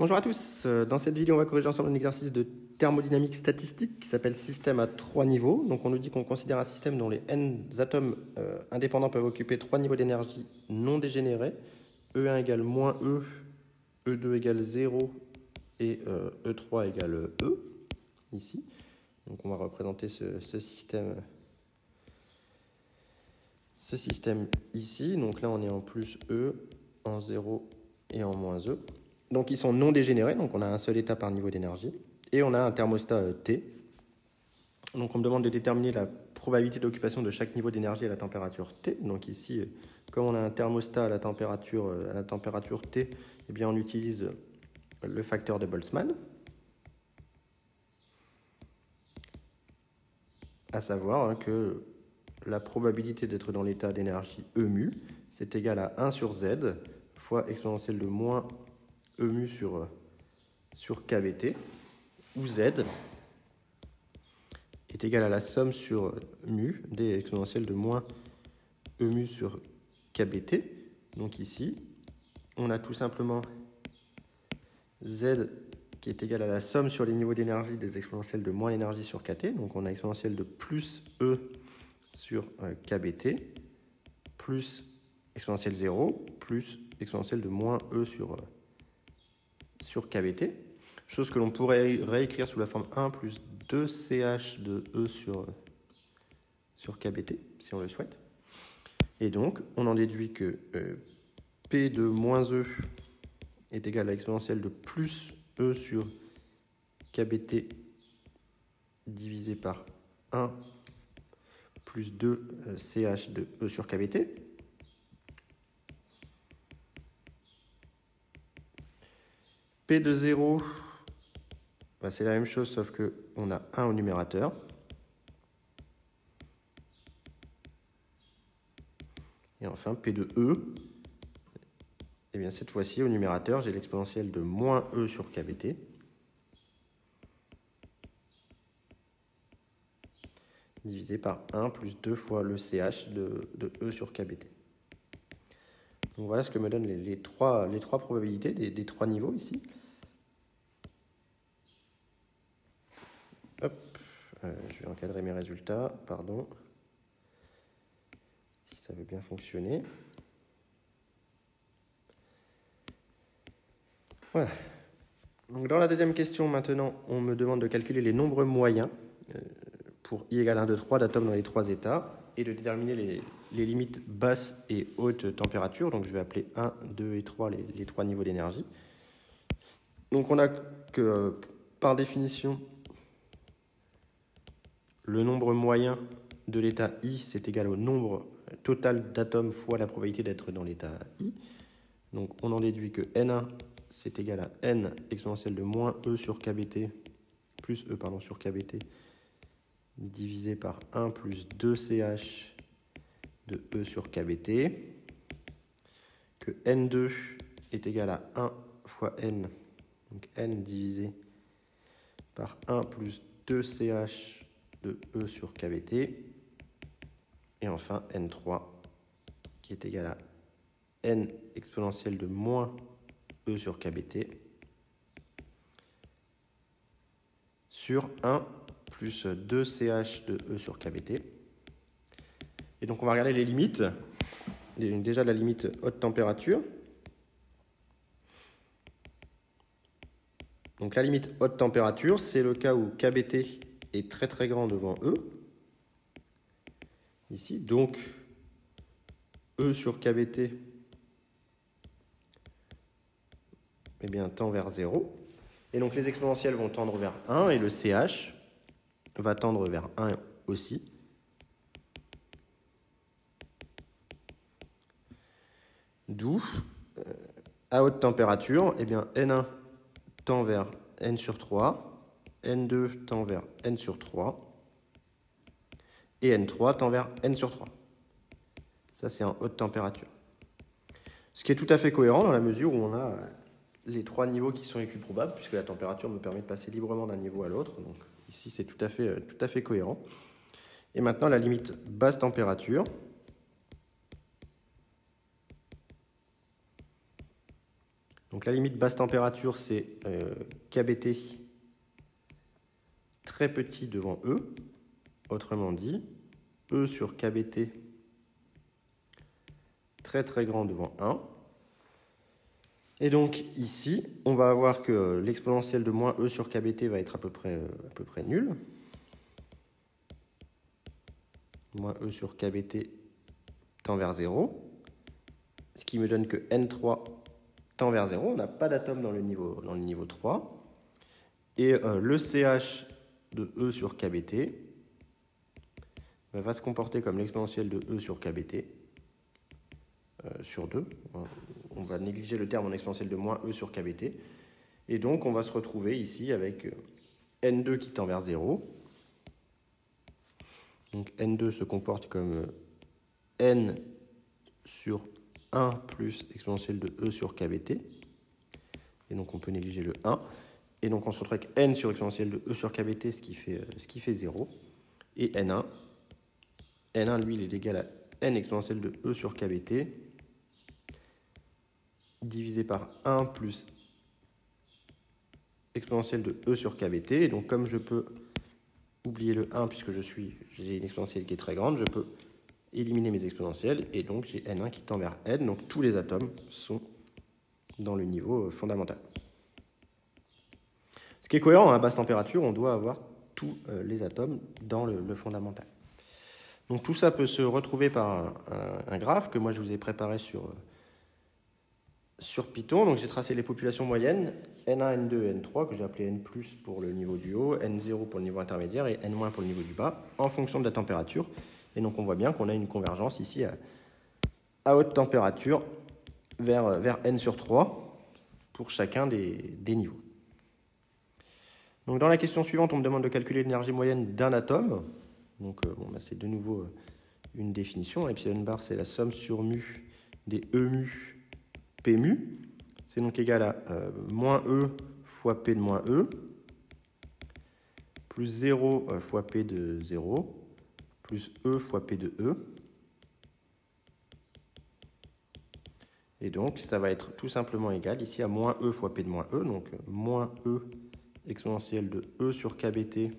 Bonjour à tous, dans cette vidéo on va corriger ensemble un exercice de thermodynamique statistique qui s'appelle système à 3 niveaux. Donc on nous dit qu'on considère un système dont les n atomes indépendants peuvent occuper 3 niveaux d'énergie non dégénérés, E1 égale moins E, E2 égale 0 et E3 égale E, ici. Donc on va représenter ce système ici. Donc là on est en plus E, en 0 et en moins E. Donc ils sont non dégénérés, donc on a un seul état par niveau d'énergie, et on a un thermostat T. Donc on me demande de déterminer la probabilité d'occupation de chaque niveau d'énergie à la température T. Donc ici, comme on a un thermostat à la température T, eh bien on utilise le facteur de Boltzmann, à savoir que la probabilité d'être dans l'état d'énergie E mu, c'est égal à 1 sur Z fois exponentielle de moins E mu sur KBT, où Z est égal à la somme sur mu des exponentielles de moins E mu sur KBT. Donc ici, on a tout simplement Z qui est égal à la somme sur les niveaux d'énergie des exponentielles de moins l'énergie sur KT. Donc on a exponentielle de plus E sur KBT, plus exponentielle 0, plus exponentielle de moins E sur KBT. Chose que l'on pourrait réécrire sous la forme 1 plus 2CH de E sur KBT, si on le souhaite. Et donc, on en déduit que P de moins E est égal à l'exponentielle de plus E sur KBT divisé par 1 plus 2CH de E sur KBT. P de 0, c'est la même chose, sauf qu'on a 1 au numérateur. Et enfin, P de E, et bien cette fois-ci, au numérateur, j'ai l'exponentielle de moins E sur KBT. Divisé par 1 plus 2 fois le CH de E sur KBT. Donc voilà ce que me donnent les trois probabilités des 3 niveaux ici. Hop, je vais encadrer mes résultats, pardon, si ça veut bien fonctionner. Voilà. Donc dans la deuxième question, maintenant, on me demande de calculer les nombres moyens pour I égale 1, 2, 3 d'atomes dans les 3 états et de déterminer les limites basses et hautes températures. Donc je vais appeler 1, 2 et 3 les 3 niveaux d'énergie. Donc on a que, par définition, le nombre moyen de l'état I, c'est égal au nombre total d'atomes fois la probabilité d'être dans l'état I. Donc on en déduit que N1, c'est égal à N exponentielle de moins E sur KBT, plus E pardon, sur KBT, divisé par 1 plus 2CH de E sur KBT, que N2 est égal à 1 fois N, donc N divisé par 1 plus 2CH de E sur KBT, et enfin N3 qui est égal à N exponentielle de moins E sur KBT sur 1 plus 2CH de E sur KBT. Et donc on va regarder les limites. Déjà la limite haute température. Donc la limite haute température, c'est le cas où KBT est très très grand devant E. Ici, donc E sur KBT eh bien, tend vers 0. Et donc les exponentielles vont tendre vers 1 et le CH va tendre vers 1 aussi. D'où, à haute température, eh bien, N1 tend vers N sur 3, N2 tend vers N sur 3, et N3 tend vers N sur 3. Ça, c'est en haute température. Ce qui est tout à fait cohérent dans la mesure où on a les 3 niveaux qui sont les plus probables, puisque la température me permet de passer librement d'un niveau à l'autre. Donc ici, c'est tout à fait cohérent. Et maintenant, la limite basse température. Donc la limite basse température, c'est KBT très petit devant E. Autrement dit, E sur KBT très très grand devant 1. Et donc ici, on va avoir que l'exponentielle de moins E sur KBT va être à peu près nul. Moins E sur KBT tend vers 0. Ce qui me donne que N3 tend vers 0. On n'a pas d'atome dans le niveau 3. Et le CH de E sur KBT va se comporter comme l'exponentielle de E sur KBT sur 2. On va négliger le terme en exponentielle de moins E sur KBT. Et donc, on va se retrouver ici avec N2 qui tend vers 0. Donc, N2 se comporte comme N sur 1 plus exponentielle de E sur KBT. Et donc, on peut négliger le 1. Et donc, on se retrouve avec N sur exponentielle de E sur KBT, ce qui fait 0. Et N1. N1, lui, il est égal à N exponentielle de E sur KBT divisé par 1 plus exponentielle de E sur KBT. Et donc, comme je peux oublier le 1 puisque j'ai une exponentielle qui est très grande, je peux éliminer mes exponentielles. Et donc, j'ai N1 qui tend vers N. Donc, tous les atomes sont dans le niveau fondamental. Ce qui est cohérent, à basse température, on doit avoir tous les atomes dans le fondamental. Donc, tout ça peut se retrouver par un graphe que moi, je vous ai préparé sur Python. Donc j'ai tracé les populations moyennes, N1, N2, N3, que j'ai appelé N+, pour le niveau du haut, N0 pour le niveau intermédiaire et N- pour le niveau du bas, en fonction de la température. Et donc on voit bien qu'on a une convergence ici à haute température vers N sur 3 pour chacun des niveaux. Donc dans la question suivante, on me demande de calculer l'énergie moyenne d'un atome. Donc c'est de nouveau une définition. Epsilon bar, c'est la somme sur mu des E mu P mu, c'est donc égal à moins E fois P de moins E, plus 0 fois P de 0, plus E fois P de E. Et donc, ça va être tout simplement égal ici à moins E fois P de moins E, donc moins E exponentielle de E sur KBT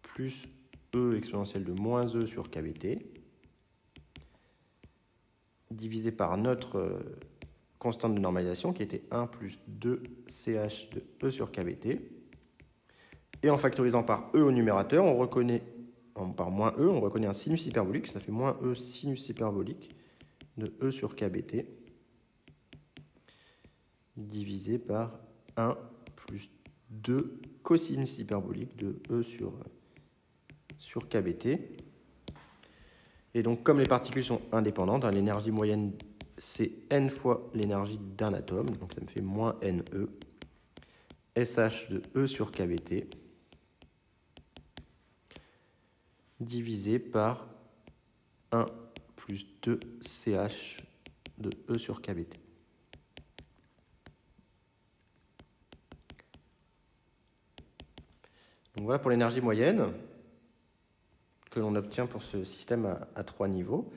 plus E exponentielle de moins E sur KBT, divisé par notre constante de normalisation qui était 1 plus 2 CH de E sur KBT. Et en factorisant par E au numérateur, on reconnaît, par moins E, on reconnaît un sinus hyperbolique, ça fait moins E sinus hyperbolique de E sur KBT, divisé par 1 plus 2 cosinus hyperbolique de E sur KBT. Et donc, comme les particules sont indépendantes, l'énergie moyenne, c'est N fois l'énergie d'un atome. Donc, ça me fait moins NE, SH de E sur KBT, divisé par 1 plus 2 CH de E sur KBT. Donc, voilà pour l'énergie moyenne que l'on obtient pour ce système à 3 niveaux.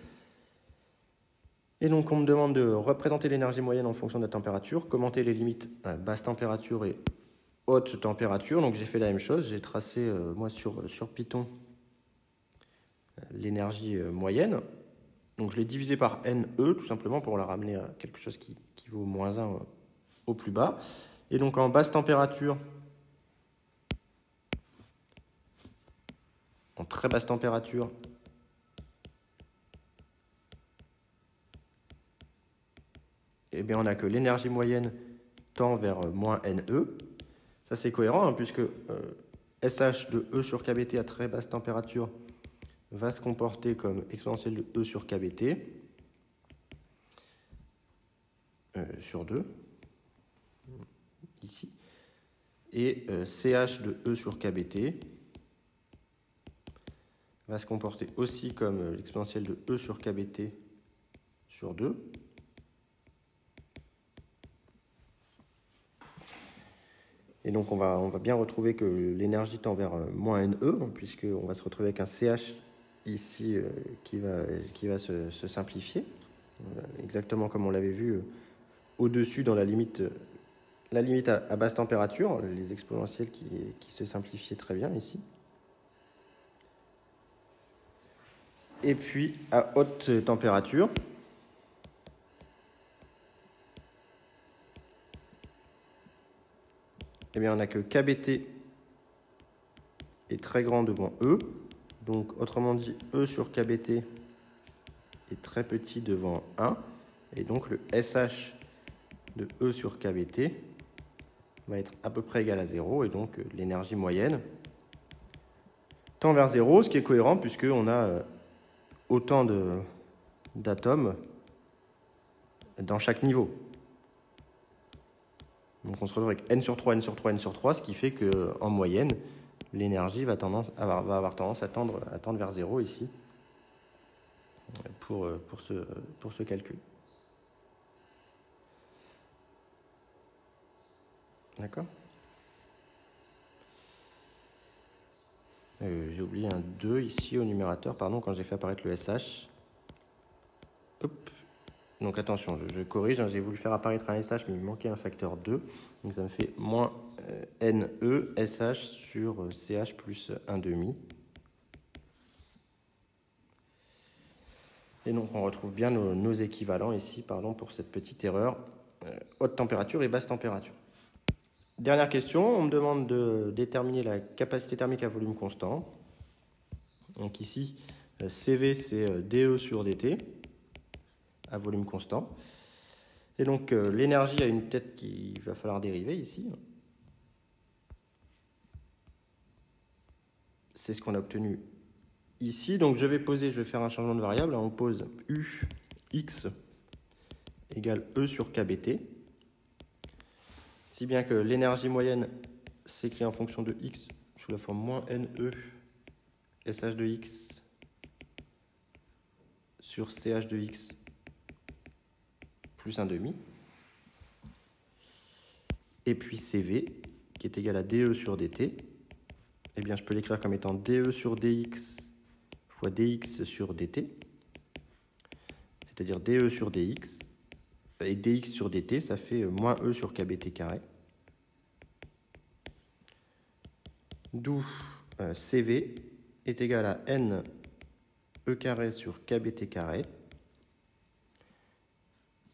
Et donc, on me demande de représenter l'énergie moyenne en fonction de la température, commenter les limites à basse température et haute température. Donc, j'ai fait la même chose. J'ai tracé, moi, sur Python, l'énergie moyenne. Donc, je l'ai divisé par NE, tout simplement, pour la ramener à quelque chose qui vaut moins 1 au plus bas. Et donc, en basse température, en très basse température, eh bien, on a que l'énergie moyenne tend vers moins NE. Ça, c'est cohérent, puisque SH de E sur KBT à très basse température va se comporter comme exponentielle de E sur KBT sur 2, ici. Et CH de E sur KBT va se comporter aussi comme l'exponentielle de E sur KBT sur 2. Et donc, on va bien retrouver que l'énergie tend vers moins NE, puisqu'on va se retrouver avec un CH ici qui va se simplifier, exactement comme on l'avait vu au-dessus dans la limite à basse température, les exponentielles qui se simplifiaient très bien ici. Et puis à haute température, eh bien, on n'a que KBT est très grand devant E. Donc, autrement dit, E sur KBT est très petit devant 1. Et donc, le SH de E sur KBT va être à peu près égal à 0. Et donc, l'énergie moyenne tend vers 0, ce qui est cohérent puisqu'on a autant d'atomes dans chaque niveau. Donc on se retrouve avec n sur 3, n sur 3, n sur 3, ce qui fait qu'en moyenne, l'énergie va avoir tendance à tendre vers 0 ici pour ce calcul. D'accord ? J'ai oublié un 2 ici au numérateur, pardon, quand j'ai fait apparaître le SH. Hop. Donc attention, je corrige, hein, j'ai voulu faire apparaître un SH, mais il me manquait un facteur 2. Donc ça me fait moins NE SH sur CH plus 1,5. Et donc on retrouve bien nos équivalents ici, pardon, pour cette petite erreur, haute température et basse température. Dernière question, on me demande de déterminer la capacité thermique à volume constant. Donc ici, CV c'est DE sur DT à volume constant. Et donc l'énergie a une tête qu'il va falloir dériver ici. C'est ce qu'on a obtenu ici. Donc je vais faire un changement de variable. On pose UX égale E sur KBT. Si bien que l'énergie moyenne s'écrit en fonction de X sous la forme moins NE SH de X sur CH de X plus 1,5. Et puis CV, qui est égal à DE sur DT, eh bien je peux l'écrire comme étant DE sur DX fois DX sur DT, c'est-à-dire DE sur DX, et DX sur DT, ça fait moins E sur KBT carré. D'où CV est égal à N E carré sur KBT carré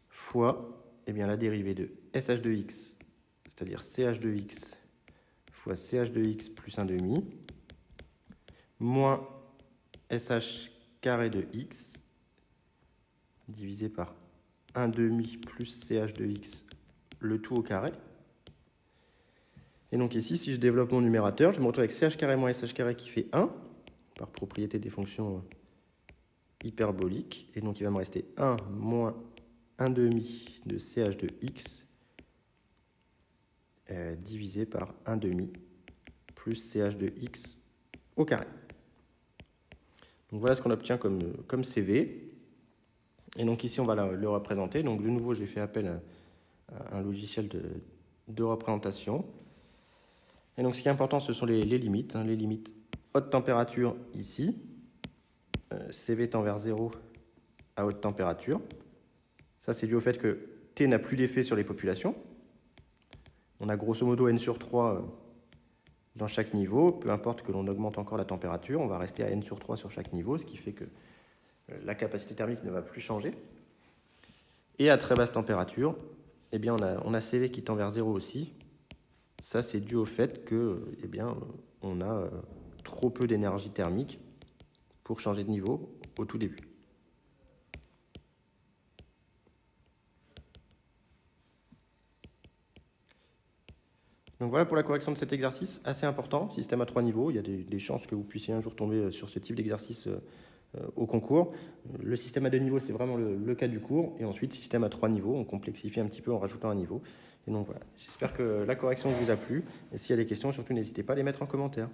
fois bien, la dérivée de SH de X, c'est-à-dire CH de X fois CH de X plus 1,5, moins SH carré de X divisé par 1,5 plus CH de X, le tout au carré. Et donc ici, si je développe mon numérateur, je me retrouve avec CH carré moins SH carré qui fait 1, par propriété des fonctions hyperboliques. Et donc il va me rester 1 moins 1,5 de CH de X divisé par 1,5 plus CH de X au carré. Donc voilà ce qu'on obtient comme CV. Et donc ici, on va le représenter. Donc de nouveau, j'ai fait appel à un logiciel de représentation. Et donc ce qui est important, ce sont les limites. Les limites haute température ici. CV tend vers 0 à haute température. Ça, c'est dû au fait que T n'a plus d'effet sur les populations. On a grosso modo n sur 3 dans chaque niveau. Peu importe que l'on augmente encore la température, on va rester à n sur 3 sur chaque niveau, ce qui fait que la capacité thermique ne va plus changer. Et à très basse température, eh bien, on a CV qui tend vers 0 aussi. Ça, c'est dû au fait que, eh bien, on a trop peu d'énergie thermique pour changer de niveau au tout début. Donc voilà pour la correction de cet exercice, assez important, système à 3 niveaux. Il y a des chances que vous puissiez un jour tomber sur ce type d'exercice au concours. Le système à 2 niveaux, c'est vraiment le cas du cours. Et ensuite, système à 3 niveaux, on complexifie un petit peu en rajoutant un niveau. Et donc voilà, j'espère que la correction vous a plu. Et s'il y a des questions, surtout n'hésitez pas à les mettre en commentaire.